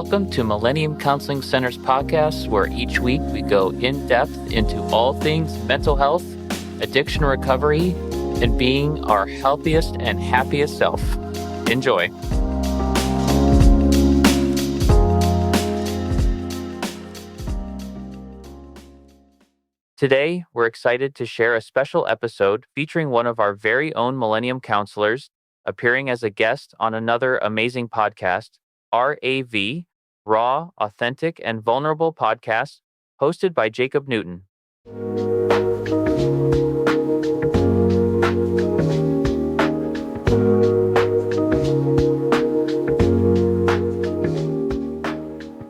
Welcome to Millennium Counseling Center's podcast, where each week we go in depth into all things mental health, addiction recovery, and being our healthiest and happiest self. Enjoy. Today, we're excited to share a special episode featuring one of our very own Millennium counselors, appearing as a guest on another amazing podcast, RAV, Raw, Authentic, and Vulnerable Podcast, hosted by Jacob Newton.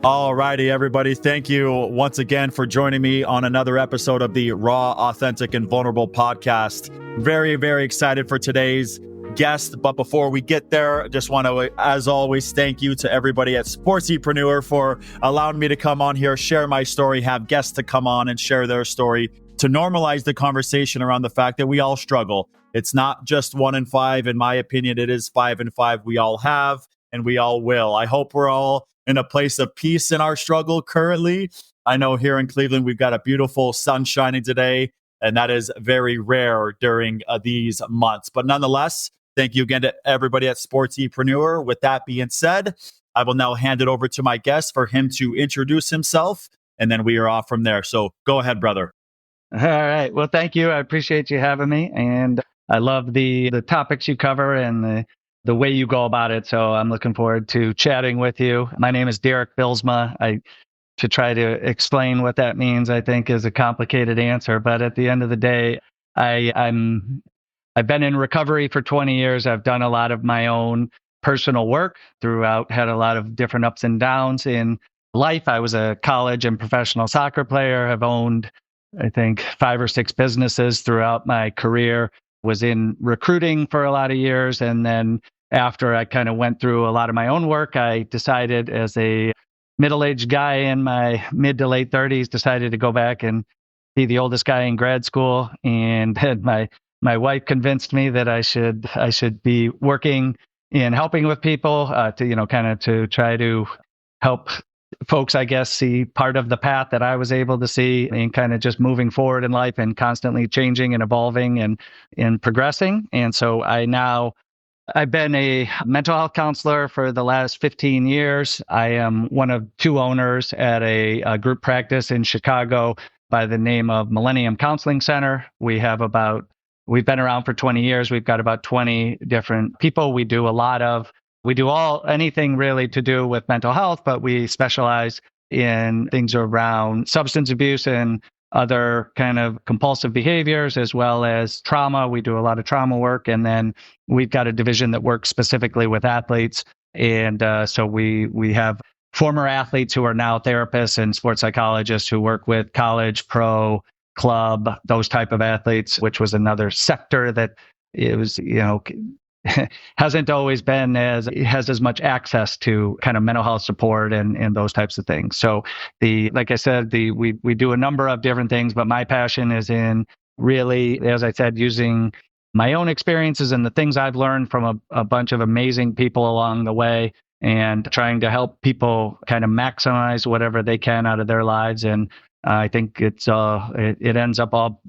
All righty, everybody. Thank you once again for joining me on another episode of the Raw, Authentic, and Vulnerable Podcast. Very, very excited for today's guest. But before we get there, I just want to, as always, thank you to everybody at Sportsypreneur for allowing me to come on here, share my story, have guests to come on and share their story, to normalize the conversation around the fact that we all struggle. It's not just 1 in 5. In my opinion, it is 5 in 5. We all have, and we all will. I hope we're all in a place of peace in our struggle currently. I know here in Cleveland, we've got a beautiful sun shining today, and that is very rare during these months. But nonetheless, thank you again to everybody at Sportsypreneur. With that being said, I will now hand it over to my guest for him to introduce himself, and then we are off from there. So go ahead, brother. All right. Well, thank you. I appreciate you having me. And I love the topics you cover and the way you go about it. So I'm looking forward to chatting with you. My name is Derek Bylsma. To try to explain what that means, I think is a complicated answer. But at the end of the day, I've been in recovery for 20 years. I've done a lot of my own personal work throughout, had a lot of different ups and downs in life. I was a college and professional soccer player. I've owned, I think, 5 or 6 businesses throughout my career. Was in recruiting for a lot of years. And then after I kind of went through a lot of my own work, I decided as a middle-aged guy in my mid to late 30s, decided to go back and be the oldest guy in grad school. And my wife convinced me that I should be working in helping with people to try to help folks, I guess, see part of the path that I was able to see and kind of just moving forward in life and constantly changing and evolving and progressing. And so I've been a mental health counselor for the last 15 years. I am one of 2 owners at a group practice in Chicago by the name of Millennium Counseling Center. We've been around for 20 years. We've got about 20 different people. We do anything really to do with mental health, but we specialize in things around substance abuse and other kind of compulsive behaviors, as well as trauma. We do a lot of trauma work. And then we've got a division that works specifically with athletes. And so we have former athletes who are now therapists and sports psychologists who work with college, pro, club, those type of athletes, which was another sector that it was, hasn't always been has as much access to kind of mental health support and those types of things. So like I said, we do a number of different things, but my passion is in really, as I said, using my own experiences and the things I've learned from a bunch of amazing people along the way and trying to help people kind of maximize whatever they can out of their lives. And I think it ends up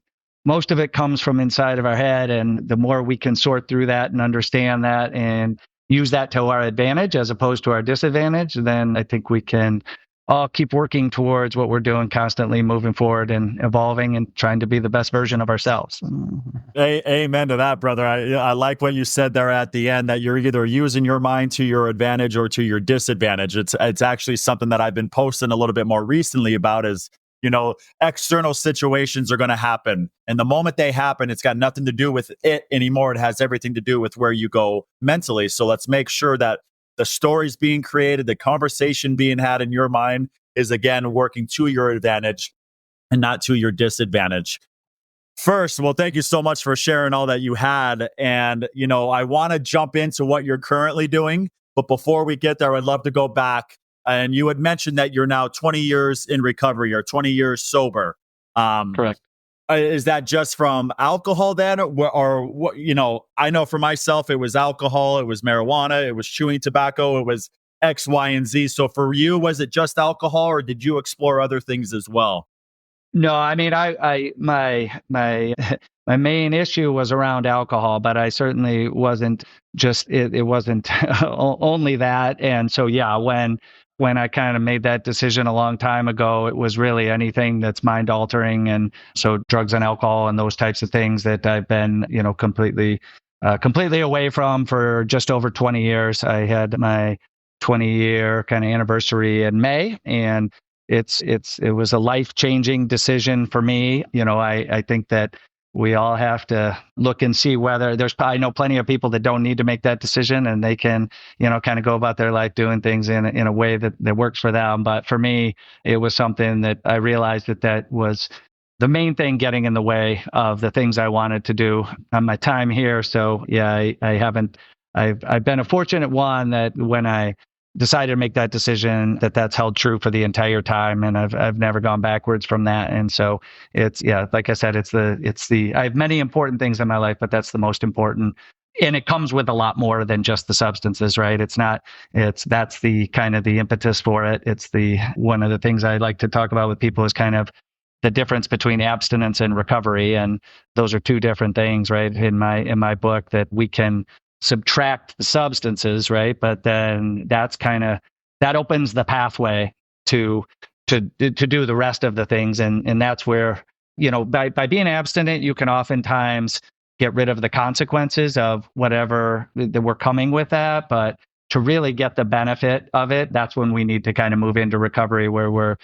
most of it comes from inside of our head. And the more we can sort through that and understand that and use that to our advantage as opposed to our disadvantage, then I think we can all keep working towards what we're doing, constantly moving forward and evolving and trying to be the best version of ourselves. Amen to that, brother. I like what you said there at the end, that you're either using your mind to your advantage or to your disadvantage. It's actually something that I've been posting a little bit more recently about is, external situations are going to happen. And the moment they happen, it's got nothing to do with it anymore. It has everything to do with where you go mentally. So let's make sure that the stories being created, the conversation being had in your mind is, again, working to your advantage and not to your disadvantage. First, well, thank you so much for sharing all that you had. And, I want to jump into what you're currently doing. But before we get there, I'd love to go back. And you had mentioned that you're now 20 years in recovery or 20 years sober. Correct. Is that just from alcohol then? Or what? I know for myself, it was alcohol, it was marijuana, it was chewing tobacco, it was X, Y, and Z. So for you, was it just alcohol or did you explore other things as well? No, I mean, my my main issue was around alcohol, but I certainly wasn't just it wasn't only that. And so, yeah, when I kind of made that decision a long time ago, it was really anything that's mind altering, and so drugs and alcohol and those types of things that I've been, completely away from for just over 20 years. I had my 20-year kind of anniversary in May, and it was a life-changing decision for me. I think that we all have to look and see whether I know plenty of people that don't need to make that decision, and they can, kind of go about their life doing things in a way that works for them. But for me, it was something that I realized that was the main thing getting in the way of the things I wanted to do on my time here. So yeah, I've been a fortunate one that when I decided to make that decision, that's held true for the entire time, and I've never gone backwards from that. And so it's, yeah, like I said, I have many important things in my life, but that's the most important. And it comes with a lot more than just the substances, right? That's the kind of the impetus for it. It's one of the things I like to talk about with people is kind of the difference between abstinence and recovery. And those are two different things, right? In my book, that we can subtract the substances, right? But then that opens the pathway to do the rest of the things. And that's where, by being abstinent, you can oftentimes get rid of the consequences of whatever that we're coming with that. But to really get the benefit of it, that's when we need to kind of move into recovery, where we're,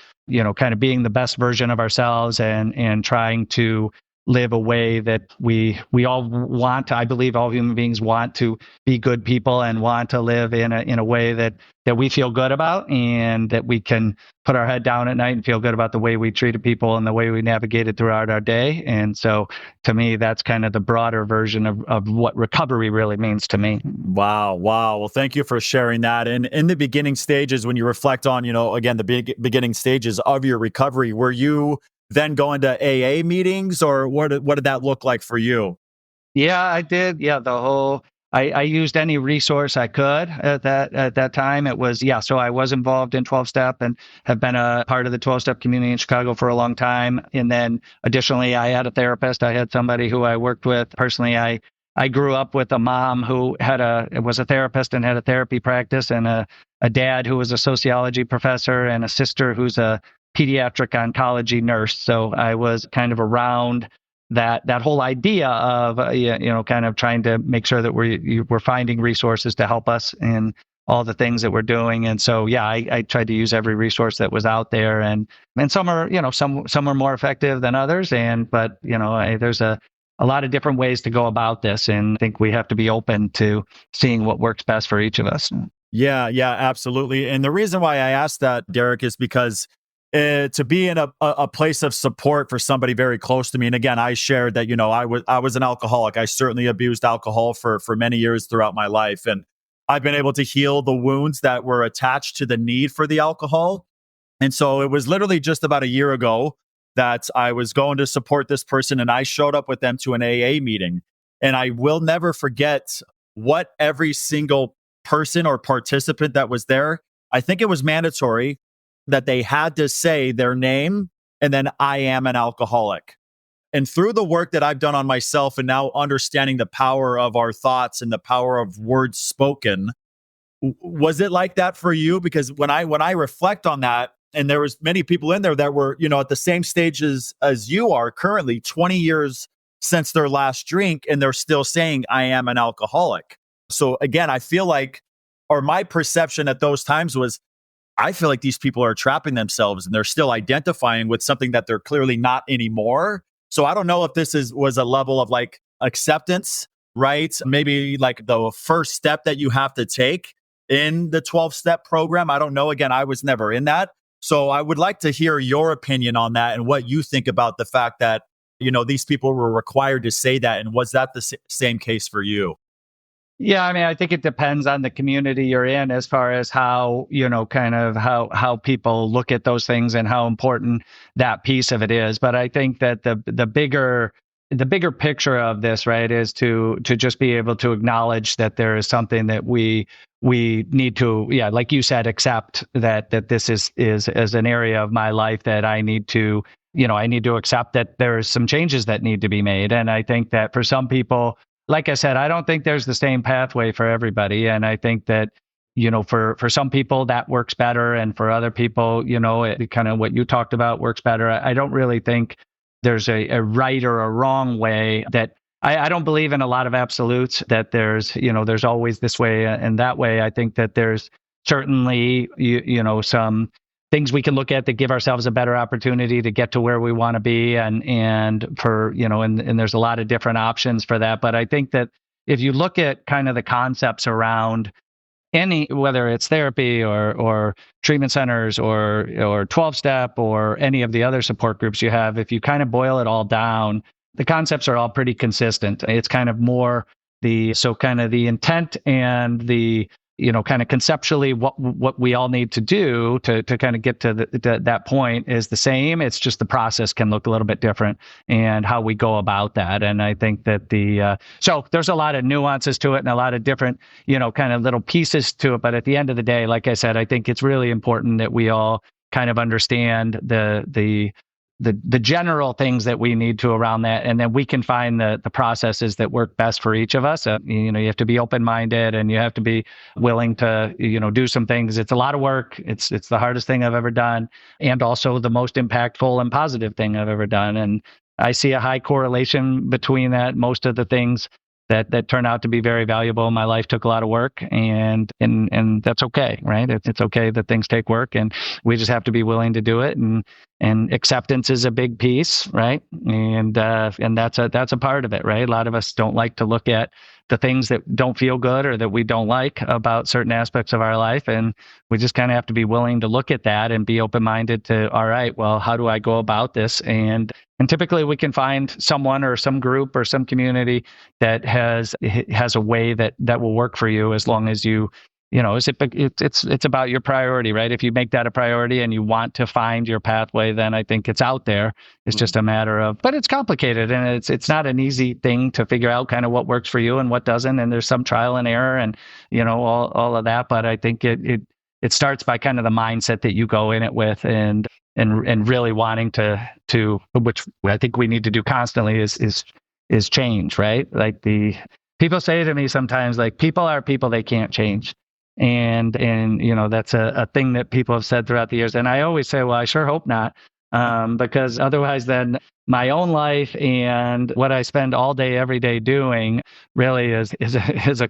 kind of being the best version of ourselves and trying to live a way that we all want to. I believe all human beings want to be good people and want to live in a way that we feel good about, and that we can put our head down at night and feel good about the way we treated people and the way we navigated throughout our day. And so to me, that's kind of the broader version of what recovery really means to me. Wow. Well, thank you for sharing that. And in the beginning stages, when you reflect on, again, the beginning stages of your recovery, were you then going to AA meetings, or what did that look like for you? Yeah, I did. Yeah, I used any resource I could at that time. It was, yeah, so I was involved in 12-step and have been a part of the 12-step community in Chicago for a long time. And then additionally, I had a therapist. I had somebody who I worked with personally. I grew up with a mom who was a therapist and had a therapy practice, and a dad who was a sociology professor, and a sister who's a pediatric oncology nurse. So I was kind of around that whole idea of kind of trying to make sure that we're finding resources to help us in all the things that we're doing. And so yeah, I tried to use every resource that was out there, and some are some are more effective than others, but there's a lot of different ways to go about this, and I think we have to be open to seeing what works best for each of us. Yeah, absolutely. And the reason why I asked that, Derek, is because to be in a place of support for somebody very close to me. And again, I shared that, I was an alcoholic. I certainly abused alcohol for many years throughout my life. And I've been able to heal the wounds that were attached to the need for the alcohol. And so it was literally just about a year ago that I was going to support this person, and I showed up with them to an AA meeting. And I will never forget what every single person or participant that was there, I think it was mandatory that they had to say their name and then I am an alcoholic. And through the work that I've done on myself, and now understanding the power of our thoughts and the power of words spoken, was it like that for you? Because when I reflect on that, and there was many people in there that were, at the same stages as you are currently, 20 years since their last drink, and they're still saying I am an alcoholic. So again, I feel like, or my perception at those times was, I feel like these people are trapping themselves and they're still identifying with something that they're clearly not anymore. So I don't know if this was a level of like acceptance, right? Maybe like the first step that you have to take in the 12-step program. I don't know. Again, I was never in that. So I would like to hear your opinion on that and what you think about the fact that, these people were required to say that. And was that the same case for you? Yeah, I mean, I think it depends on the community you're in as far as how, kind of how people look at those things and how important that piece of it is. But I think that the bigger picture of this, right, is to just be able to acknowledge that there is something that we we need to, yeah, like you said, accept that this is an area of my life that I need to, I need to accept that there's some changes that need to be made. And I think that for some people, like I said, I don't think there's the same pathway for everybody. And I think that, for some people that works better. And for other people, it kind of what you talked about works better. I don't really think there's a right or a wrong way. That I don't believe in a lot of absolutes, that there's always this way and that way. I think that there's certainly, some things we can look at that give ourselves a better opportunity to get to where we want to be. And for, and there's a lot of different options for that. But I think that if you look at kind of the concepts around whether it's therapy or treatment centers or 12-step or any of the other support groups you have, if you kind of boil it all down, the concepts are all pretty consistent. It's kind of more the intent and the, kind of conceptually what we all need to do to kind of get to that point is the same. It's just the process can look a little bit different and how we go about that. And I think that so there's a lot of nuances to it and a lot of different, kind of little pieces to it. But at the end of the day, like I said, I think it's really important that we all kind of understand the general things that we need to around that, and then we can find the processes that work best for each of us. You have to be open-minded, and you have to be willing to do some things. It's a lot of work. It's the hardest thing I've ever done, and also the most impactful and positive thing I've ever done. And I see a high correlation between that. Most of the things that turned out to be very valuable in my life took a lot of work, and that's okay, right? It's okay that things take work, and we just have to be willing to do it. And acceptance is a big piece, right? And that's a part of it, right? A lot of us don't like to look at the things that don't feel good or that we don't like about certain aspects of our life, and we just kind of have to be willing to look at that and be open-minded to, all right, well, how do I go about this? And typically we can find someone or some group or some community that has a way that will work for you, as long as it's about your priority, right? If you make that a priority and you want to find your pathway, then I think it's out there. It's just a matter of, but it's complicated, and it's not an easy thing to figure out kind of what works for you and what doesn't. And there's some trial and error and, all of that. But I think it starts by kind of the mindset that you go in it with, and really wanting to, which I think we need to do constantly is change, right? Like people say to me sometimes, like, people are people, they can't change. And that's a thing that people have said throughout the years. And I always say, well, I sure hope not. Because otherwise then my own life and what I spend all day, every day doing really is a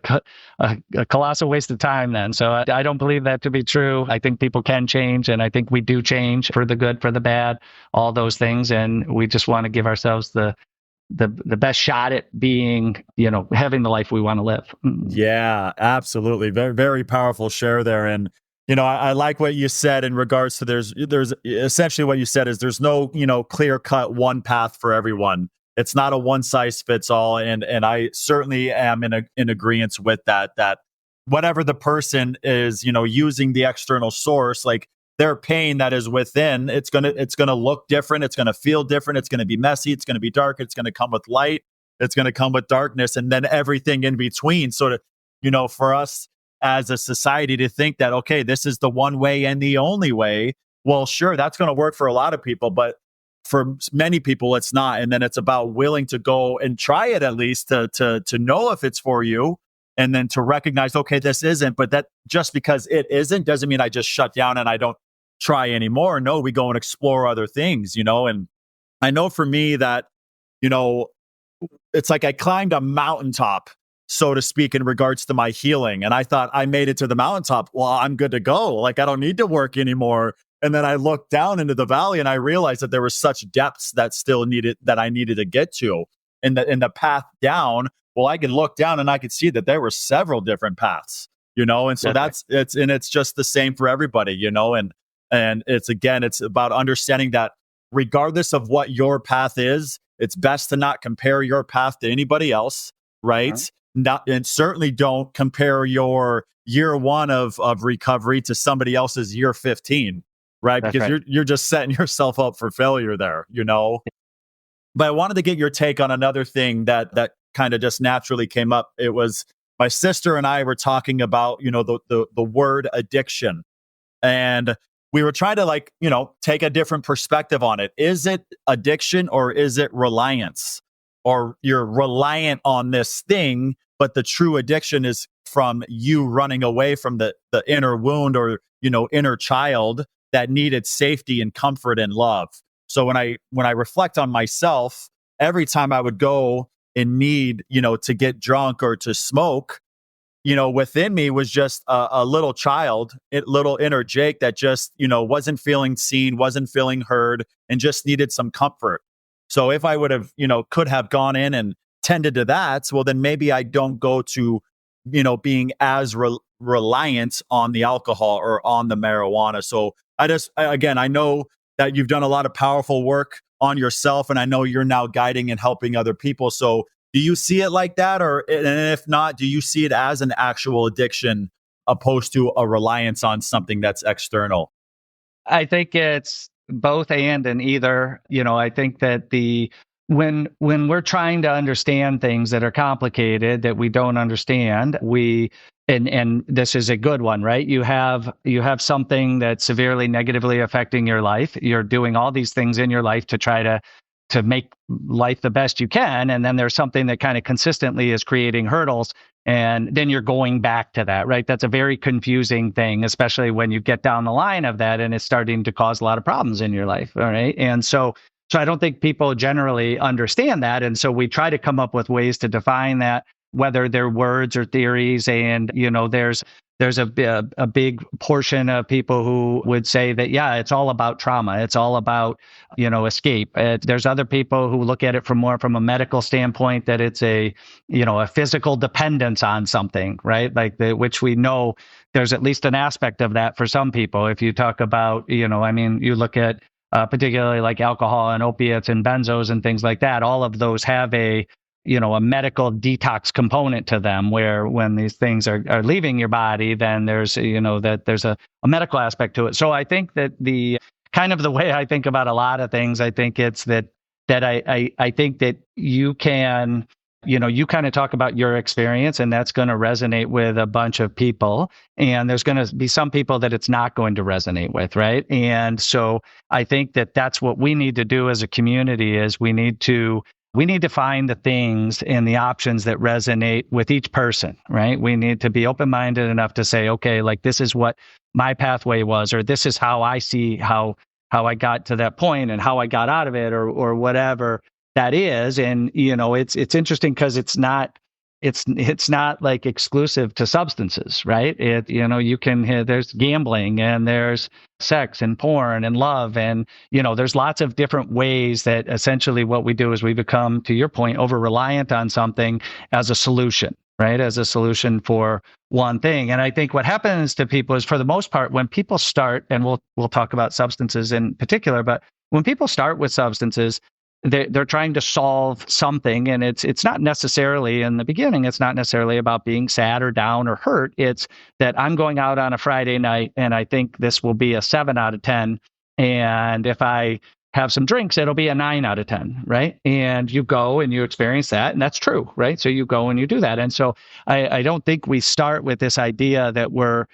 colossal waste of time then. So I don't believe that to be true. I think people can change, and I think we do change for the good, for the bad, all those things. And we just want to give ourselves the best shot at being, having the life we want to live. Yeah, absolutely. Very, very powerful share there. And, I like what you said in regards to there's essentially what you said is there's no, clear cut one path for everyone. It's not a one size fits all. And I certainly am in agreement with that whatever the person is, using the external source, like their pain that is within, it's going to look different. It's going to feel different. It's going to be messy. It's going to be dark. It's going to come with light. It's going to come with darkness, and then everything in between. So to, for us as a society to think that, okay, this is the one way and the only way. Well, sure, that's going to work for a lot of people, but for many people, it's not. And then it's about willing to go and try it, at least to know if it's for you. And then to recognize, okay, this isn't, but that just because it isn't doesn't mean I just shut down and I don't try anymore. No, we go and explore other things, and I know for me that, it's like I climbed a mountaintop, so to speak, in regards to my healing. And I thought I made it to the mountaintop. Well, I'm good to go. Like, I don't need to work anymore. And then I looked down into the valley and I realized that there were such depths that I needed to get to. In the path down, well, I could look down and I could see that there were several different paths, and so it's just the same for everybody, and it's about understanding that regardless of what your path is, it's best to not compare your path to anybody else, right? Uh-huh. And certainly don't compare your year 1 of recovery to somebody else's year 15, right? That's because right. you're just setting yourself up for failure there, But I wanted to get your take on another thing that kind of just naturally came up. It was my sister and I were talking about, the word addiction. And we were trying to take a different perspective on it. Is it addiction or is it reliance? Or you're reliant on this thing, but the true addiction is from you running away from the inner wound or, inner child that needed safety and comfort and love. So when I reflect on myself, every time I would go in need, to get drunk or to smoke, within me was just a little child, little inner Jake that just, wasn't feeling seen, wasn't feeling heard, and just needed some comfort. So if I would have, could have gone in and tended to that, well, then maybe I don't go to, being as reliant on the alcohol or on the marijuana. So again, I know that you've done a lot of powerful work on yourself, and I know you're now guiding and helping other people. So do you see it like that? And if not, do you see it as an actual addiction opposed to a reliance on something that's external? I think it's both and either. I think that when we're trying to understand things that are complicated that we don't understand, and this is a good one, right? You have something that's severely negatively affecting your life. You're doing all these things in your life to try to make life the best you can. And then there's something that kind of consistently is creating hurdles. And then you're going back to that, right? That's a very confusing thing, especially when you get down the line of that and it's starting to cause a lot of problems in your life. All right. And so I don't think people generally understand that. And so we try to come up with ways to define that, whether they're words or theories. And, there's a big portion of people who would say that, yeah, it's all about trauma. It's all about, escape. There's other people who look at it from a medical standpoint, that it's a physical dependence on something, right? Which we know there's at least an aspect of that for some people. If you talk about, you look at particularly like alcohol and opiates and benzos and things like that, all of those have a medical detox component to them, where when these things are leaving your body, then there's, there's a medical aspect to it. So I think that the kind of the way I think about a lot of things, I think it's that I think that you can, you kind of talk about your experience, and that's going to resonate with a bunch of people. And there's going to be some people that it's not going to resonate with, right? And so I think that that's what we need to do as a community is we need to find the things and the options that resonate with each person, right? We need to be open-minded enough to say, okay, like this is what my pathway was, or this is how I see how I got to that point and how I got out of it, or whatever that is. And, it's interesting because it's not like exclusive to substances, right? You can, there's gambling and there's sex and porn and love. And, there's lots of different ways that essentially what we do is we become, to your point, over reliant on something as a solution, right? As a solution for one thing. And I think what happens to people is, for the most part, when people start, and we'll talk about substances in particular, but when people start with substances, they're trying to solve something, and it's not necessarily, in the beginning, it's not necessarily about being sad or down or hurt. It's that I'm going out on a Friday night and I think this will be a 7 out of 10. And if I have some drinks, it'll be a 9 out of 10, right? And you go and you experience that, and that's true, right? So you go and you do that. And so I don't think we start with this idea that we're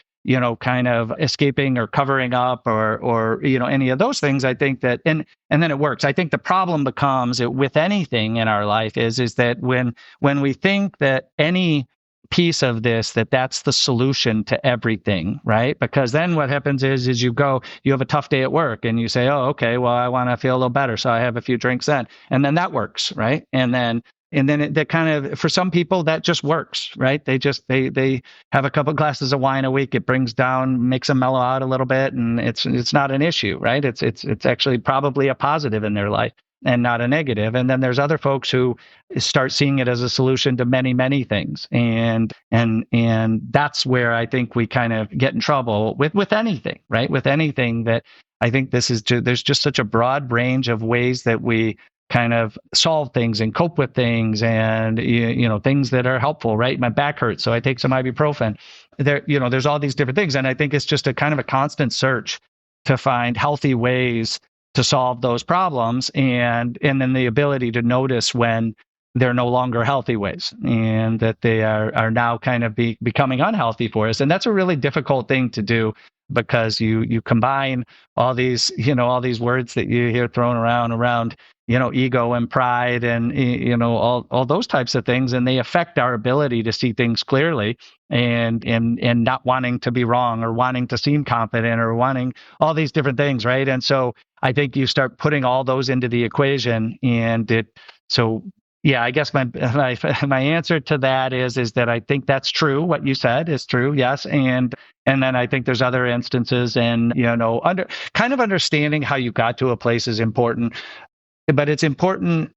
kind of escaping or covering up or any of those things. I think that, and then it works. I think the problem becomes with anything in our life is that when we think that any piece of this, that's the solution to everything, right? Because then what happens is you have a tough day at work and you say, oh, okay, well, I want to feel a little better, so I have a few drinks then. And then that works, right? And then that kind of, for some people, that just works, right? They have a couple glasses of wine a week. It brings down, makes them mellow out a little bit, and it's not an issue, right? It's actually probably a positive in their life and not a negative. And then there's other folks who start seeing it as a solution to many, many things. And that's where I think we kind of get in trouble with anything, right? With anything that I think there's just such a broad range of ways that we kind of solve things and cope with things, and things that are helpful, right? My back hurts, so I take some ibuprofen. There's all these different things, and I think it's just a kind of a constant search to find healthy ways to solve those problems, and then the ability to notice when they're no longer healthy ways, and that they are now kind of becoming unhealthy for us. And that's a really difficult thing to do, because you combine all these, all these words that you hear thrown around, ego and pride, and all those types of things, and they affect our ability to see things clearly, and not wanting to be wrong, or wanting to seem confident, or wanting all these different things, right? And so I think you start putting all those into the equation, and so yeah, I guess my answer to that is that I think that's true. What you said is true, yes, and then I think there's other instances, and kind of understanding how you got to a place is important, but it's important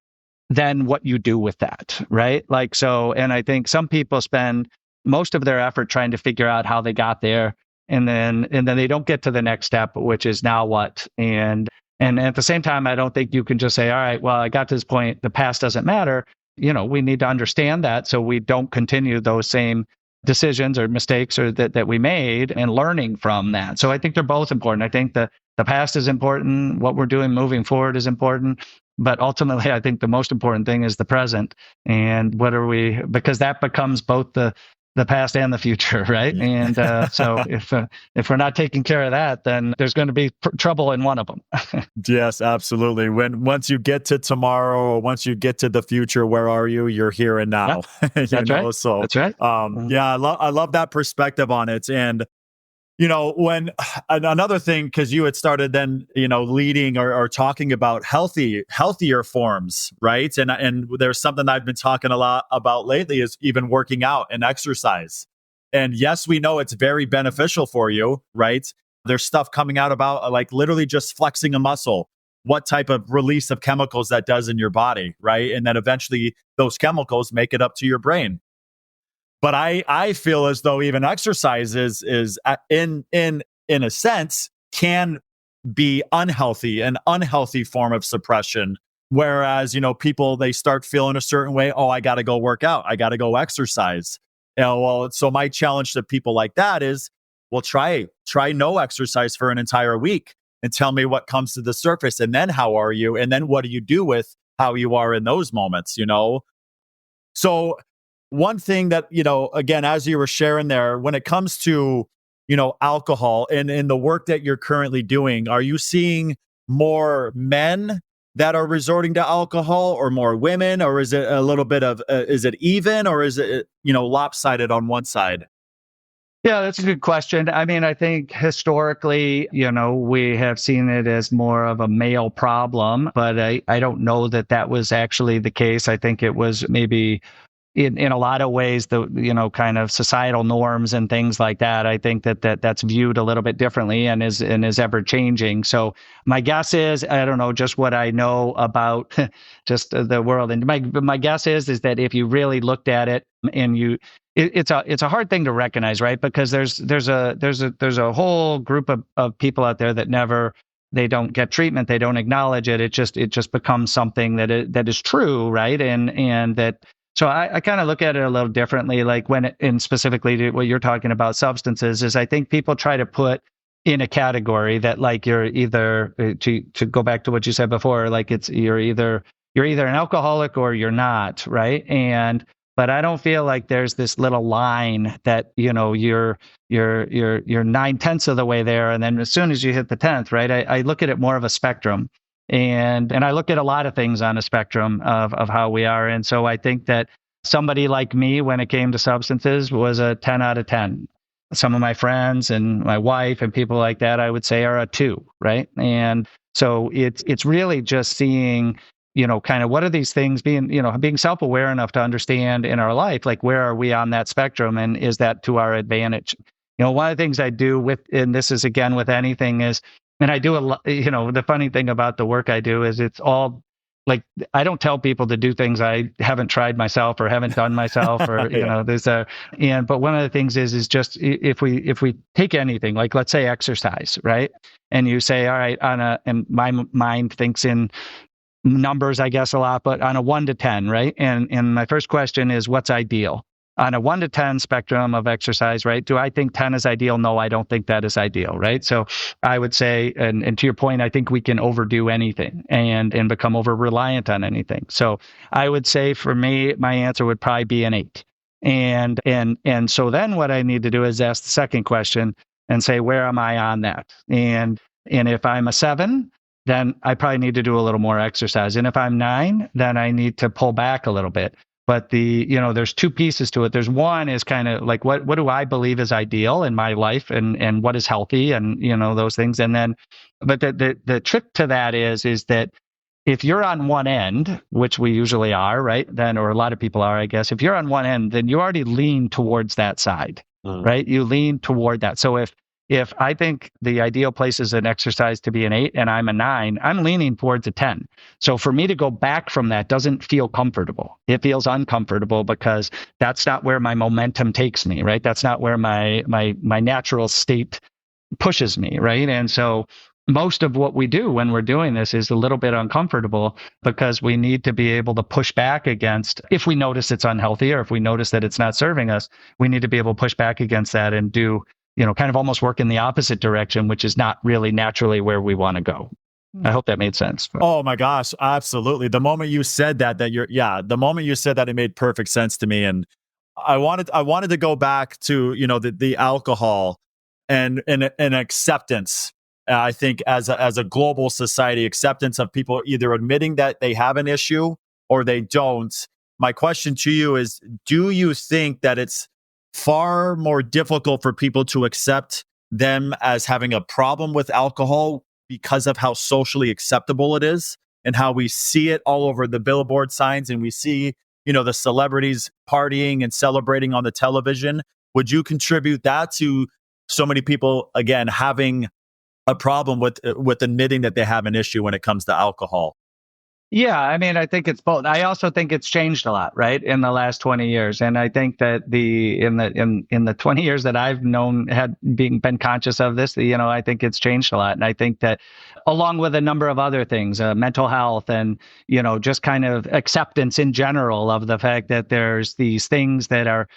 then what you do with that, right? Like, so, and I think some people spend most of their effort trying to figure out how they got there, and then they don't get to the next step, which is now what. And at the same time, I don't think you can just say, all right, well, I got to this point, the past doesn't matter. We need to understand that, so we don't continue those same decisions or mistakes or that we made, and learning from that. So I think they're both important. I think the past is important. What we're doing moving forward is important. But ultimately, I think the most important thing is the present. And because that becomes both the past and the future, right? And so if we're not taking care of that, then there's going to be trouble in one of them. Yes, absolutely. Once you get to tomorrow, or once you get to the future, where are you? You're here and now. Yep. That's right. So that's right. Yeah, I love that perspective on it. And when another thing, because you had started then, leading or talking about healthier forms, right? And there's something I've been talking a lot about lately is even working out and exercise. And yes, we know it's very beneficial for you, right? There's stuff coming out about like literally just flexing a muscle, what type of release of chemicals that does in your body, right? And then eventually those chemicals make it up to your brain. But I feel as though even exercise is in a sense can be unhealthy, an unhealthy form of suppression. Whereas, people, they start feeling a certain way. Oh, I got to go work out. I got to go exercise. So my challenge to people like that is, well, try no exercise for an entire week and tell me what comes to the surface. And then how are you? And then what do you do with how you are in those moments, So one thing that, again, as you were sharing there, when it comes to, alcohol and in the work that you're currently doing, are you seeing more men that are resorting to alcohol, or more women, or is it a little bit of, is it even, or is it, lopsided on one side? Yeah, that's a good question. I mean, I think historically, we have seen it as more of a male problem, but I don't know that was actually the case. I think it was maybe in a lot of ways, the kind of societal norms and things like that. I think that's viewed a little bit differently, and is ever changing. So my guess is, I don't know, just what I know about just the world, and my guess is that if you really looked at it, and it's a hard thing to recognize, right? Because there's a whole group of people out there that they don't get treatment, they don't acknowledge it. It just becomes something that is true, right? And that. So I kind of look at it a little differently, like and specifically to what you're talking about, substances, is I think people try to put in a category that, like, you're either, to go back to what you said before, like you're either an alcoholic or you're not, right? But I don't feel like there's this little line that, you're 9/10 of the way there, and then as soon as you hit the 10th, right? I look at it more of a spectrum. And I look at a lot of things on a spectrum of how we are. And so I think that somebody like me, when it came to substances, was a 10 out of 10. Some of my friends and my wife and people like that, I would say, are a 2, right? And so it's really just seeing, kind of what are these things, being self-aware enough to understand in our life, like, where are we on that spectrum, and is that to our advantage? One of the things I do and this is again with anything, is, and I do a lot, the funny thing about the work I do is it's all like, I don't tell people to do things I haven't tried myself or haven't done myself, or, Yeah. but one of the things is just, if we take anything, like, let's say exercise, right? And you say, all right, and my mind thinks in numbers, I guess, a lot, but on a 1 to 10, right? And my first question is, what's ideal? on a 1 to 10 spectrum of exercise, right? Do I think 10 is ideal? No, I don't think that is ideal, right? So I would say, and to your point, I think we can overdo anything and become over reliant on anything. So I would say for me, my answer would probably be an 8. And so then what I need to do is ask the second question and say, where am I on that? And if I'm a 7, then I probably need to do a little more exercise. And if I'm 9, then I need to pull back a little bit. But there's two pieces to it. There's one is kind of like, what do I believe is ideal in my life and what is healthy and, those things. And then, but the trick to that is that if you're on one end, which we usually are, right? Then, or a lot of people are, I guess, if you're on one end, then you already lean towards that side, right? You lean toward that. So if I think the ideal place is an exercise to be an 8 and I'm a 9, I'm leaning towards a 10. So for me to go back from that doesn't feel comfortable. It feels uncomfortable because that's not where my momentum takes me, right? That's not where my natural state pushes me, right? And so most of what we do when we're doing this is a little bit uncomfortable because we need to be able to push back against, if we notice it's unhealthy or if we notice that it's not serving us, we need to be able to push back against that and do, kind of almost work in the opposite direction, which is not really naturally where we want to go. I hope that made sense. Oh my gosh, absolutely. The moment you said the moment you said that, it made perfect sense to me. And I wanted to go back to, the alcohol and acceptance. I think as a global society, acceptance of people either admitting that they have an issue or they don't. My question to you is, do you think that it's far more difficult for people to accept them as having a problem with alcohol because of how socially acceptable it is and how we see it all over the billboard signs and we see, the celebrities partying and celebrating on the television? Would you contribute that to so many people, again, having a problem with admitting that they have an issue when it comes to alcohol? Yeah, I mean, I think it's both. I also think it's changed a lot, right, in the last 20 years. And I think that in the 20 years that I've been conscious of this, I think it's changed a lot. And I think that along with a number of other things, mental health and, just kind of acceptance in general of the fact that there's these things that are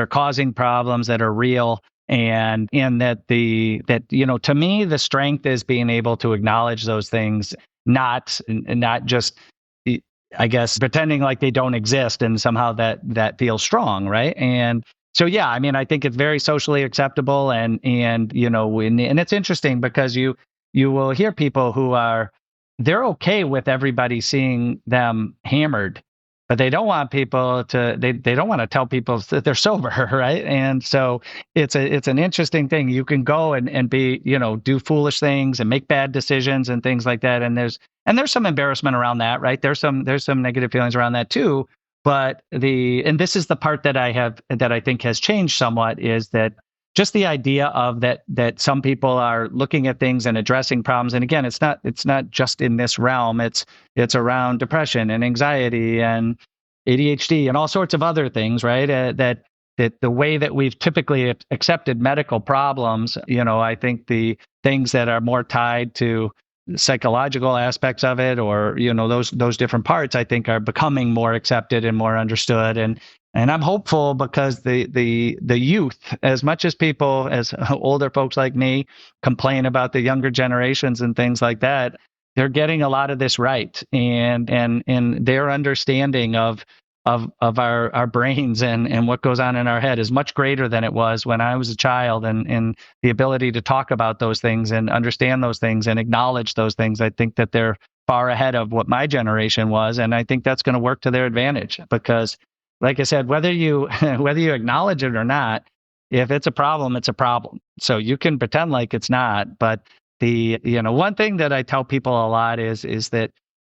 causing problems that are real. And that to me, the strength is being able to acknowledge those things, not just, I guess, pretending like they don't exist and somehow that feels strong, right? And so, yeah, I mean, I think it's very socially acceptable, and it's interesting because you will hear people who they're okay with everybody seeing them hammered, but they don't want people to they don't want to tell people that they're sober, right? And so it's an interesting thing. You can go and be, do foolish things and make bad decisions and things like that. And there's some embarrassment around that, right? There's some negative feelings around that too. But and this is the part that I think has changed somewhat, is that just the idea of that some people are looking at things and addressing problems. And again, it's not just in this realm. It's around depression and anxiety and ADHD and all sorts of other things, right? That the way that we've typically accepted medical problems, I think the things that are more tied to psychological aspects of it, or those different parts, I think are becoming more accepted and more understood. And I'm hopeful because the youth, as much as older folks like me complain about the younger generations and things like that, they're getting a lot of this right, and their understanding of our brains and what goes on in our head is much greater than it was when I was a child, and the ability to talk about those things and understand those things and acknowledge those things. I think that they're far ahead of what my generation was, and I think that's going to work to their advantage because, like I said, whether you acknowledge it or not, if it's a problem, it's a problem. So you can pretend like it's not, but one thing that I tell people a lot is that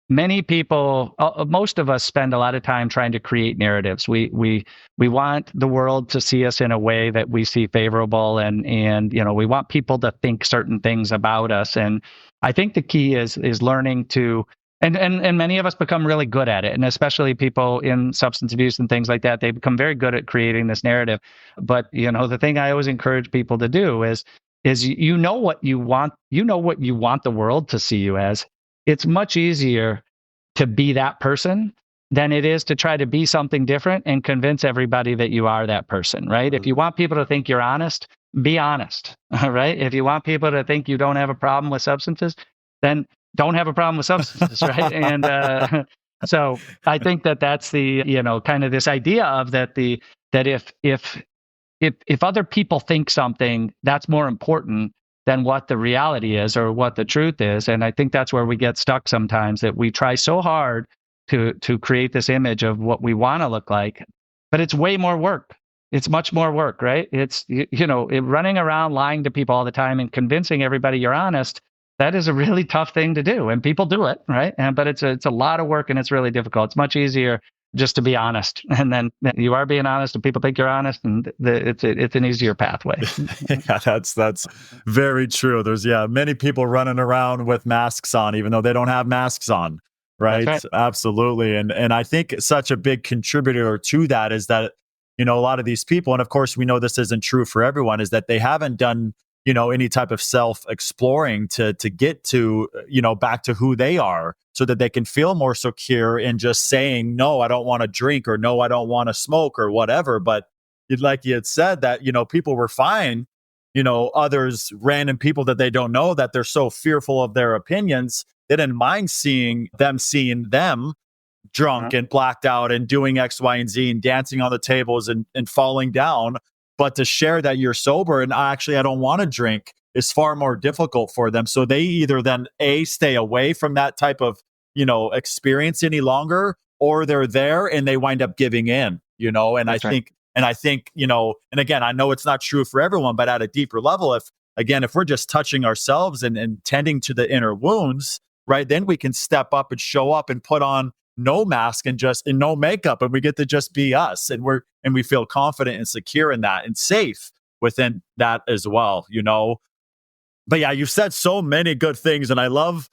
many people, most of us, spend a lot of time trying to create narratives. We want the world to see us in a way that we see favorable, and we want people to think certain things about us. And I think the key is learning to, and many of us become really good at it, and especially people in substance abuse and things like that, they become very good at creating this narrative. But the thing I always encourage people to do is what you want, what you want the world to see you as. It's much easier to be that person than it is to try to be something different and convince everybody that you are that person, right? If you want people to think you're honest, be honest, right? If you want people to think you don't have a problem with substances, then don't have a problem with substances, right? And so I think that that's the, kind of this idea of that if other people think something, that's more important than what the reality is or what the truth is. And I think that's where we get stuck sometimes, that we try so hard to create this image of what we want to look like, but it's way more work. It's much more work, right? It's, running around lying to people all the time and convincing everybody you're honest. That is a really tough thing to do, and people do it, right? But it's a lot of work, and it's really difficult. It's much easier just to be honest, and then you are being honest, and people think you're honest, and it's an easier pathway. Yeah, that's very true. There's many people running around with masks on, even though they don't have masks on, right? That's right. Absolutely, and I think such a big contributor to that is that a lot of these people, and of course we know this isn't true for everyone, is that they haven't done any type of self-exploring to get to, back to who they are, so that they can feel more secure in just saying, no, I don't want to drink, or no, I don't want to smoke, or whatever. But like you had said, that, people were fine, others, random people that they don't know, that they're so fearful of their opinions, they didn't mind seeing them drunk and blacked out and doing X, Y, and Z and dancing on the tables and falling down. But to share that you're sober and I don't want to drink is far more difficult for them. So they either then stay away from that type of, experience any longer, or they're there and they wind up giving in, and That's right. I think, and again, I know it's not true for everyone, but at a deeper level, if we're just touching ourselves and tending to the inner wounds, right, then we can step up and show up and put on no mask and no makeup, and we get to just be us, and we feel confident and secure in that and safe within that as well, But yeah, you've said so many good things, and I love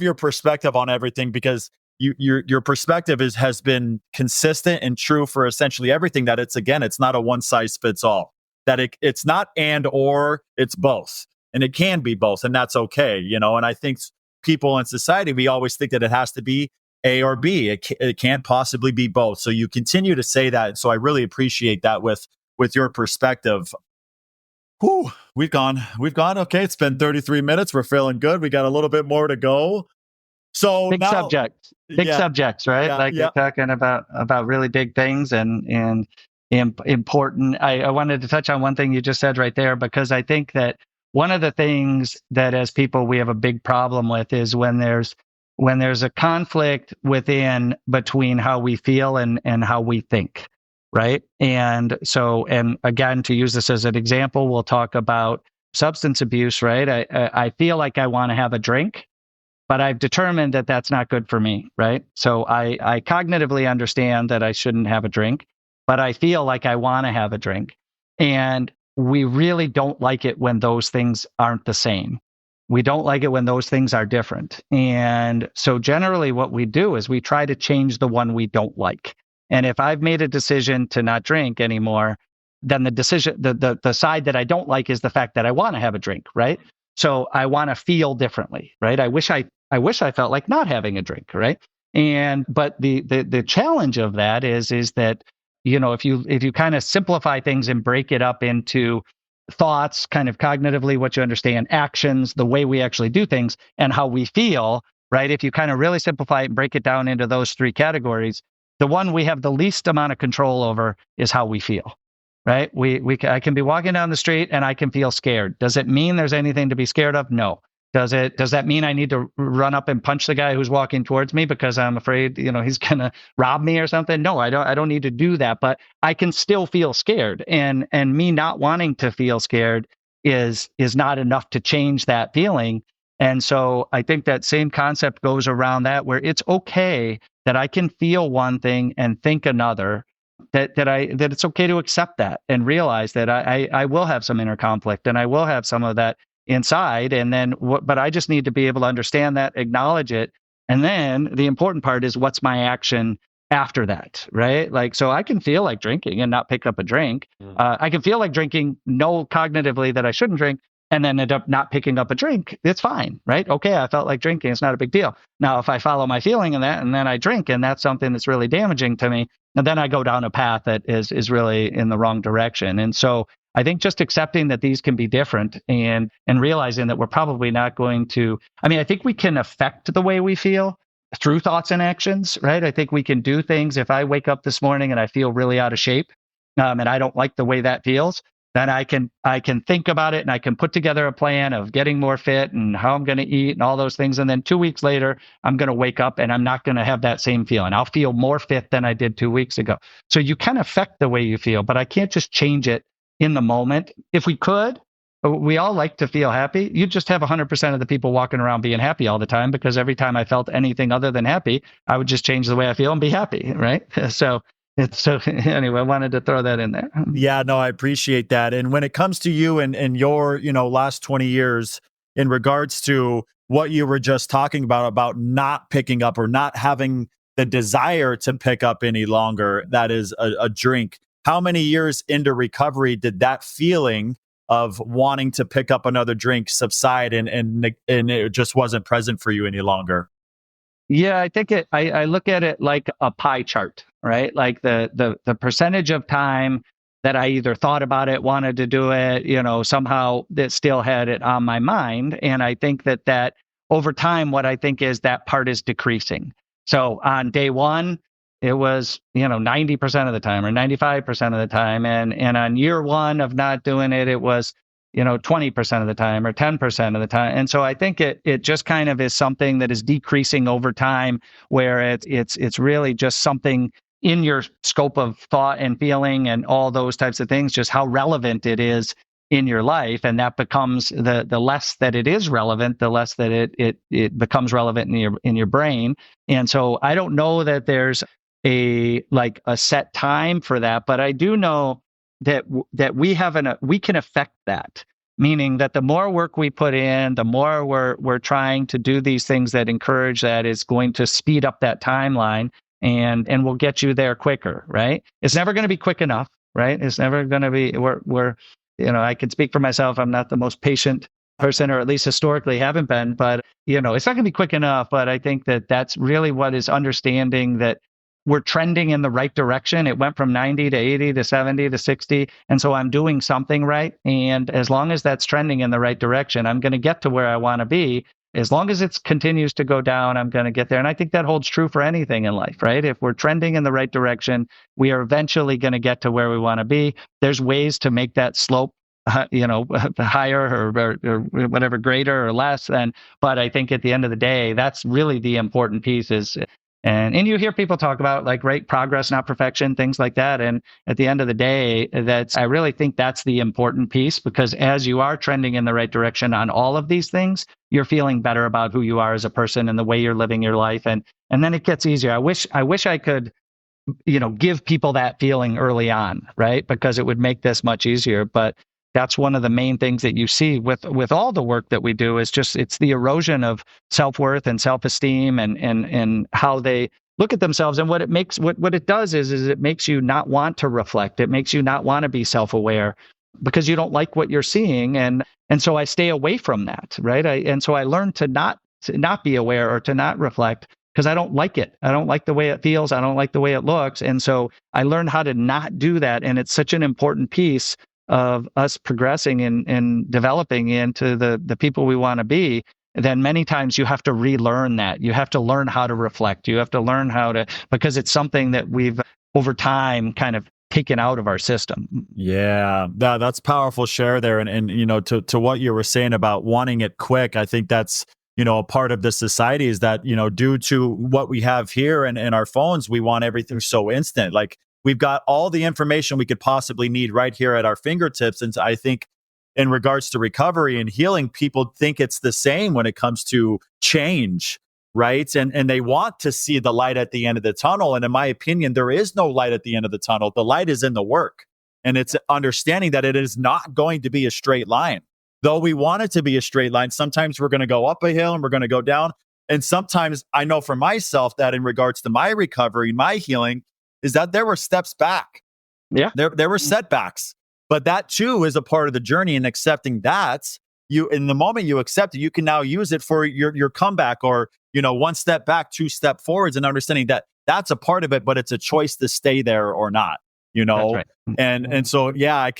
your perspective on everything, because your perspective has been consistent and true for essentially everything. That it's not a one size fits all. That it's not and or, it's both, and it can be both, and that's okay, And I think people in society, we always think that it has to be A or B. It can't possibly be both. So you continue to say that. So I really appreciate that with your perspective. Whew, we've gone. Okay, it's been 33 minutes. We're feeling good. We got a little bit more to go. So Big subjects, right? You're talking about really big things and important. I wanted to touch on one thing you just said right there, because I think that one of the things that as people we have a big problem with is when there's a conflict between how we feel and how we think, right? And so, and again, to use this as an example, we'll talk about substance abuse, right? I feel like I want to have a drink, but I've determined that that's not good for me, right? So I cognitively understand that I shouldn't have a drink, but I feel like I want to have a drink. And we really don't like it when those things aren't the same. We don't like it when those things are different. And so generally what we do is we try to change the one we don't like. And if I've made a decision to not drink anymore, then the side that I don't like is the fact that I want to have a drink, right? So I want to feel differently, right? I wish I felt like not having a drink, right? But the challenge of that is that, if you kind of simplify things and break it up into thoughts, kind of cognitively, what you understand, actions, the way we actually do things, and how we feel, right? If you kind of really simplify it and break it down into those three categories, the one we have the least amount of control over is how we feel, right? I can be walking down the street and I can feel scared. Does it mean there's anything to be scared of? No. Does that mean I need to run up and punch the guy who's walking towards me because I'm afraid, he's going to rob me or something? No, I don't need to do that, but I can still feel scared. And me not wanting to feel scared is not enough to change that feeling. And so I think that same concept goes around that, where it's okay that I can feel one thing and think another, that it's okay to accept that and realize that I will have some inner conflict and I will have some of that inside. But I just need to be able to understand that, acknowledge it. And then the important part is, what's my action after that, right? So I can feel like drinking and not pick up a drink. I can feel like drinking, know cognitively that I shouldn't drink, and then end up not picking up a drink, it's fine, right? Okay, I felt like drinking. It's not a big deal. Now, if I follow my feeling in that and then I drink and that's something that's really damaging to me, and then I go down a path that is really in the wrong direction. And so I think just accepting that these can be different and realizing that we're probably not going to, I think we can affect the way we feel through thoughts and actions, right? I think we can do things. If I wake up this morning and I feel really out of shape, and I don't like the way that feels, then I can think about it and I can put together a plan of getting more fit and how I'm going to eat and all those things. And then 2 weeks later, I'm going to wake up and I'm not going to have that same feeling. I'll feel more fit than I did 2 weeks ago. So you can affect the way you feel, but I can't just change it in the moment. If we could, we all like to feel happy. You just have 100% of the people walking around being happy all the time, because every time I felt anything other than happy, I would just change the way I feel and be happy, right? So anyway, I wanted to throw that in there. Yeah, no, I appreciate that. And when it comes to you and your, last 20 years in regards to what you were just talking about not picking up or not having the desire to pick up any longer, that is a drink. How many years into recovery did that feeling of wanting to pick up another drink subside and it just wasn't present for you any longer? Yeah, I think I look at it like a pie chart, right? Like the percentage of time that I either thought about it, wanted to do it, somehow that still had it on my mind. And I think that over time, what I think is that part is decreasing. So on day one, it was, 90% of the time or 95% of the time. And on year one of not doing it, it was 20% of the time or 10% of the time. And so I think it just kind of is something that is decreasing over time, where it's really just something in your scope of thought and feeling and all those types of things, just how relevant it is in your life. And that becomes the less that it is relevant, the less that it becomes relevant in your brain. And so I don't know that there's a set time for that, but I do know that we can affect that, meaning that the more work we put in, the more we're trying to do these things that encourage that, is going to speed up that timeline and will get you there quicker, right? It's never going to be quick enough, right? It's never going to be. We're I can speak for myself. I'm not the most patient person, or at least historically haven't been, but it's not going to be quick enough. But I think that that's really what is understanding that we're trending in the right direction. It went from 90 to 80 to 70 to 60. And so I'm doing something right. And as long as that's trending in the right direction, I'm going to get to where I want to be. As long as it continues to go down, I'm going to get there. And I think that holds true for anything in life, right? If we're trending in the right direction, we are eventually going to get to where we want to be. There's ways to make that slope higher or whatever, greater or less than. But I think at the end of the day, that's really the important piece is. And you hear people talk about right, progress, not perfection, things like that. And at the end of the day, I really think that's the important piece, because as you are trending in the right direction on all of these things, you're feeling better about who you are as a person and the way you're living your life. And then it gets easier. I wish I could, give people that feeling early on, right? Because it would make this much easier. But that's one of the main things that you see with all the work that we do, is just it's the erosion of self-worth and self-esteem and how they look at themselves. And what it does is it makes you not want to reflect. It makes you not want to be self-aware, because you don't like what you're seeing. And so I stay away from that, right? And so I learn to not be aware or to not reflect, because I don't like it. I don't like the way it feels. I don't like the way it looks. And so I learned how to not do that. And it's such an important piece of us progressing and developing into the people we want to be. Then many times you have to relearn that. You have to learn how to reflect. You have to learn how to, because it's something that we've over time kind of taken out of our system. Yeah, that's powerful share there. And to what you were saying about wanting it quick, I think that's, a part of this society is that, due to what we have here and our phones, we want everything so instant. Like, we've got all the information we could possibly need right here at our fingertips. And I think in regards to recovery and healing, people think it's the same when it comes to change, right? And they want to see the light at the end of the tunnel. And in my opinion, there is no light at the end of the tunnel. The light is in the work. And it's understanding that it is not going to be a straight line. Though we want it to be a straight line, sometimes we're going to go up a hill and we're going to go down. And sometimes I know for myself that in regards to my recovery, my healing, is that there were steps back. Yeah. There were setbacks, but that too is a part of the journey, and accepting that, you, in the moment you accept it, you can now use it for your comeback, or, one step back, two step forwards, and understanding that that's a part of it, but it's a choice to stay there or not, That's right. and so, yeah, I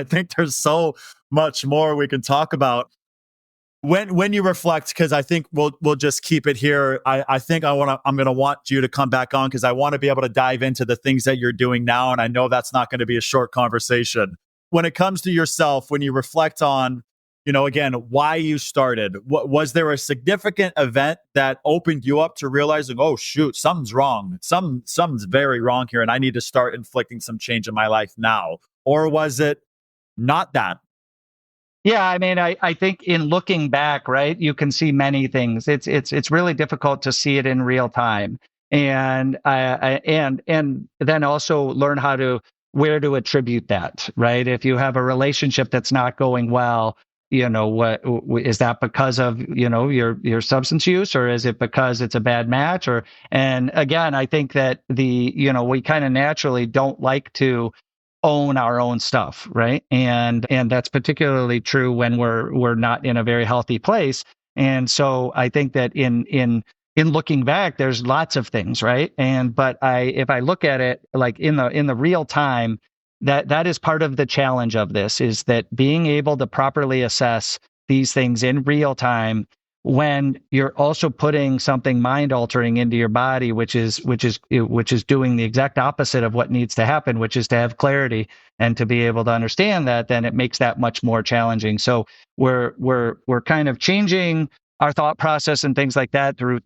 think there's so much more we can talk about when you reflect, because I think we'll just keep it here. I think I'm gonna want you to come back on, because I want to be able to dive into the things that you're doing now, and I know that's not going to be a short conversation. When it comes to yourself, when you reflect on, again, why you started, was there a significant event that opened you up to realizing, oh shoot, something's wrong, something's very wrong here, and I need to start inflicting some change in my life now? Or was it not that? Yeah, I mean, I think in looking back, right, you can see many things. It's really difficult to see it in real time, and and then also learn where to attribute that, right? If you have a relationship that's not going well, what is that, because of your substance use, or is it because it's a bad match? Or, and again, I think that we kind of naturally don't like to own our own stuff, right? And that's particularly true when we're not in a very healthy place. And so I think that in looking back, there's lots of things, right? But if I look at it like in the real time, that is part of the challenge of this, is that being able to properly assess these things in real time, when you're also putting something mind altering into your body, which is doing the exact opposite of what needs to happen, which is to have clarity and to be able to understand that, then it makes that much more challenging. So we're kind of changing our thought process and things like that through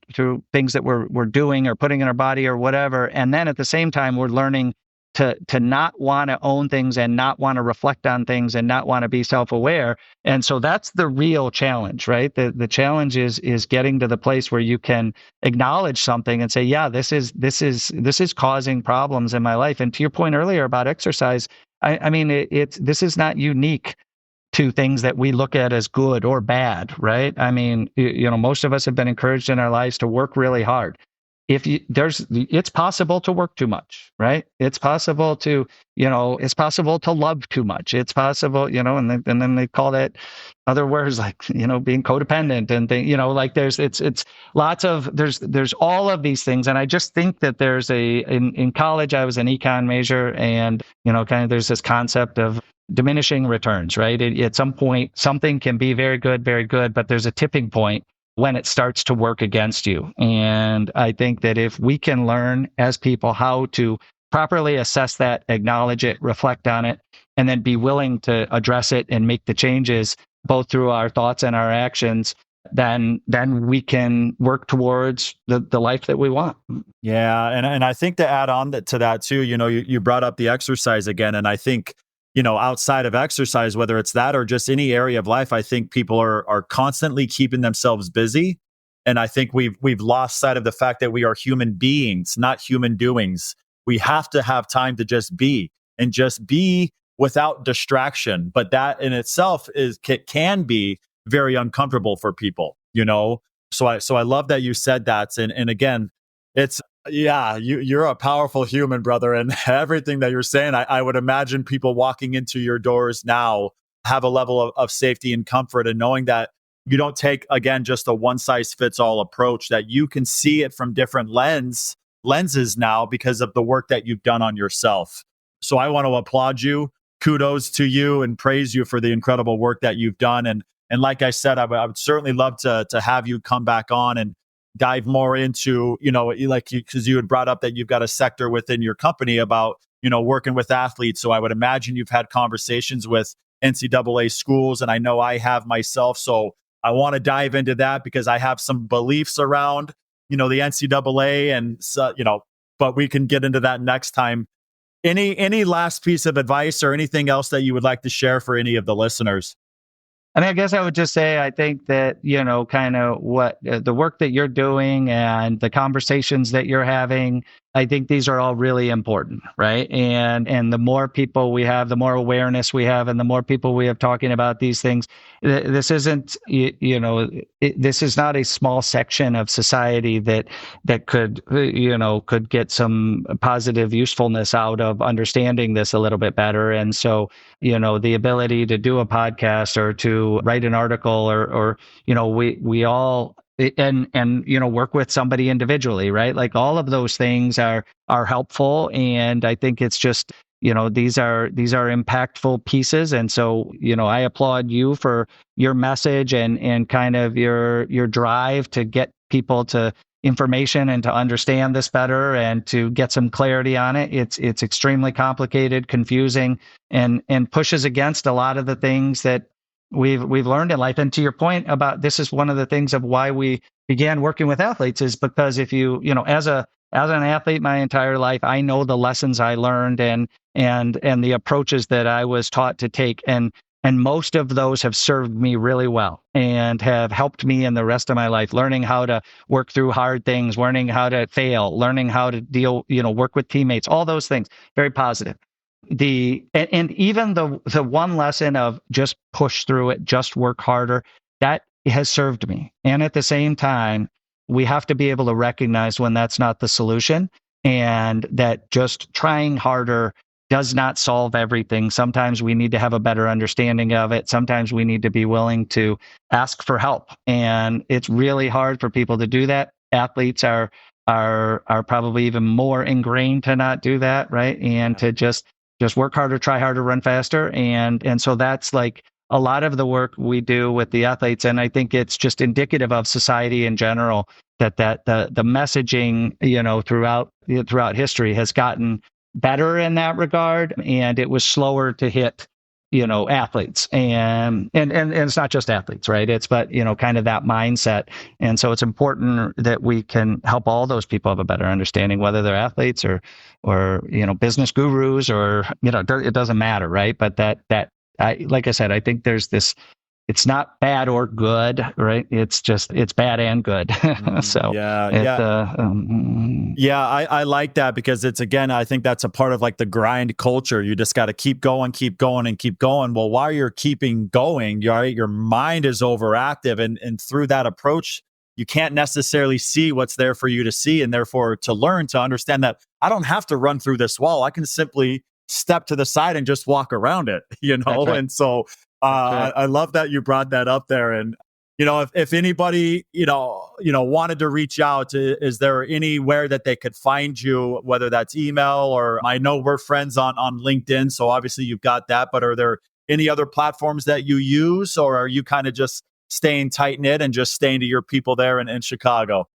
things that we're doing or putting in our body or whatever. And then at the same time, we're learning to not want to own things, and not want to reflect on things, and not want to be self-aware. And so that's the real challenge, right? The challenge is getting to the place where you can acknowledge something and say, yeah, this is causing problems in my life. And to your point earlier about exercise, I mean, this is not unique to things that we look at as good or bad, right? I mean, most of us have been encouraged in our lives to work really hard. It's possible to work too much, right? It's possible to love too much. It's possible, and then they call that other words like, being codependent and like there's all of these things. And I just think that in college, I was an econ major, and, kind of there's this concept of diminishing returns, right? At some point, something can be very good, but there's a tipping point when it starts to work against you. And I think that if we can learn as people how to properly assess that, acknowledge it, reflect on it, and then be willing to address it and make the changes both through our thoughts and our actions, then we can work towards the life that we want. Yeah, and I think to add on to that too, you brought up the exercise again, and I think, outside of exercise, whether it's that or just any area of life, I think people are constantly keeping themselves busy. And I think we've lost sight of the fact that we are human beings, not human doings. We have to have time to just be without distraction. But that in itself can be very uncomfortable for people, So I love that you said that. And again, you're a powerful human, brother. And everything that you're saying, I would imagine people walking into your doors now have a level of safety and comfort, and knowing that you don't take, again, just a one size fits all approach, that you can see it from different lenses now because of the work that you've done on yourself. So I want to applaud you. Kudos to you and praise you for the incredible work that you've done. And like I said, I would certainly love to have you come back on and dive more into, because you had brought up that you've got a sector within your company about, working with athletes. So I would imagine you've had conversations with NCAA schools, and I know I have myself. So I want to dive into that, because I have some beliefs around, the NCAA, and so, but we can get into that next time. Any last piece of advice or anything else that you would like to share for any of the listeners? I mean, I guess I would just say, I think that, kind of what the work that you're doing and the conversations that you're having, I think these are all really important, right? And the more people we have, the more awareness we have, and the more people we have talking about these things. This isn't, this is not a small section of society that could get some positive usefulness out of understanding this a little bit better. And so, the ability to do a podcast or to write an article or we all and work with somebody individually, right? Like all of those things are helpful, and I think it's just these are impactful pieces. And so I applaud you for your message and kind of your drive to get people to information and to understand this better and to get some clarity on it. It's extremely complicated, confusing, and pushes against a lot of the things that we've learned in life. And to your point about this is one of the things of why we began working with athletes, is because if as an athlete my entire life, I know the lessons I learned and the approaches that I was taught to take, and most of those have served me really well and have helped me in the rest of my life, learning how to work through hard things, learning how to fail, learning how to deal, work with teammates, all those things, very positive. And even the one lesson of just push through it, just work harder, that has served me. And at the same time, we have to be able to recognize when that's not the solution, and that just trying harder does not solve everything. Sometimes we need to have a better understanding of it. Sometimes we need to be willing to ask for help. And it's really hard for people to do that. Athletes are probably even more ingrained to not do that, right? And to just work harder, try harder, run faster. And so that's like a lot of the work we do with the athletes. And I think it's just indicative of society in general that the messaging, throughout history has gotten better in that regard. And it was slower to hit, athletes and it's not just athletes, right? But kind of that mindset. And so it's important that we can help all those people have a better understanding, whether they're athletes or business gurus or, it doesn't matter, right? But like I said, I think there's this, it's not bad or good, right? It's bad and good. So I like that, because it's, again, I think that's a part of like the grind culture. You just got to keep going and keep going. Well, while you're keeping going, your mind is overactive, and through that approach, you can't necessarily see what's there for you to see, and therefore to learn to understand that I don't have to run through this wall. I can simply step to the side and just walk around it, Right. And so right. I love that you brought that up there. And, if anybody, wanted to reach out, is there anywhere that they could find you, whether that's email or, I know we're friends on LinkedIn, so obviously you've got that, but are there any other platforms that you use, or are you kind of just staying tight knit and just staying to your people there in Chicago?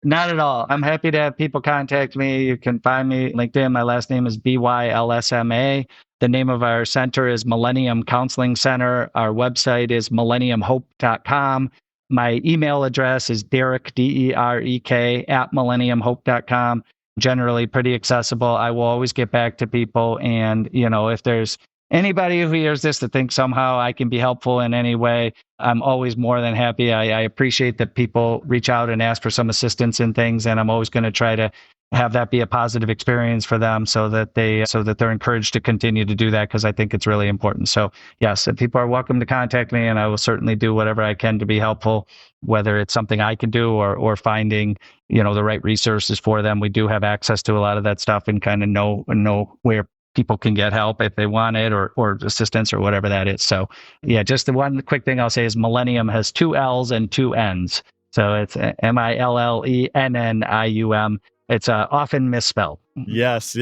Not at all. I'm happy to have people contact me. You can find me LinkedIn. My last name is Bylsma. The name of our center is Millennium Counseling Center. Our website is millenniumhope.com. My email address is Derek, DEREK, @millenniumhope.com. Generally pretty accessible. I will always get back to people. And, if there's anybody who hears this that thinks somehow I can be helpful in any way, I'm always more than happy. I appreciate that people reach out and ask for some assistance in things, and I'm always going to try to have that be a positive experience for them, so that they're encouraged to continue to do that, because I think it's really important. So yes, people are welcome to contact me, and I will certainly do whatever I can to be helpful, whether it's something I can do or finding the right resources for them. We do have access to a lot of that stuff, and kind of know where people can get help if they want it, or assistance, or whatever that is. So yeah, just the one quick thing I'll say is Millennium has 2 L's and 2 N's. So it's MILLENNIUM. It's often misspelled. Yes,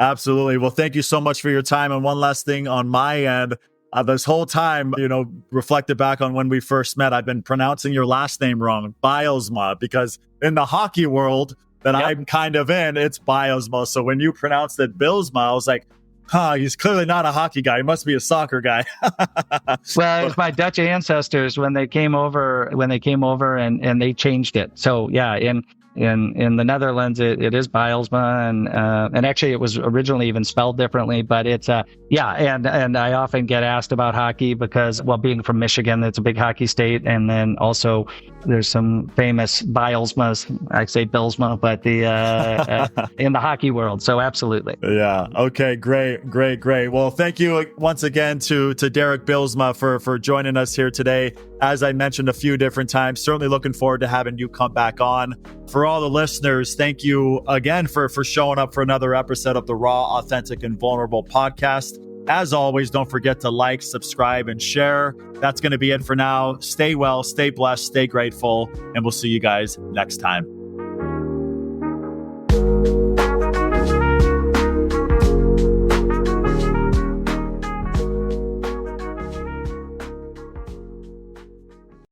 absolutely. Well, thank you so much for your time. And one last thing on my end, this whole time, reflected back on when we first met, I've been pronouncing your last name wrong, Bylsma, because in the hockey world that I'm kind of in, it's Bylsma. So when you pronounced it Bylsma, I was like, he's clearly not a hockey guy. He must be a soccer guy. Well, it was my Dutch ancestors when they came over and they changed it. So yeah, and in the Netherlands, it is Bylsma, and actually it was originally even spelled differently, but it's and I often get asked about hockey because, well, being from Michigan, it's a big hockey state, and then also there's some famous Bylsmas. I say Bylsma, but in the hockey world. So absolutely. Yeah. Okay. Great. Well, thank you once again to Derek Bylsma for joining us here today. As I mentioned a few different times, certainly looking forward to having you come back on. For all the listeners, thank you again for showing up for another episode of the Raw, Authentic, and Vulnerable podcast. As always, don't forget to like, subscribe, and share. That's going to be it for now. Stay well, stay blessed, stay grateful, and we'll see you guys next time.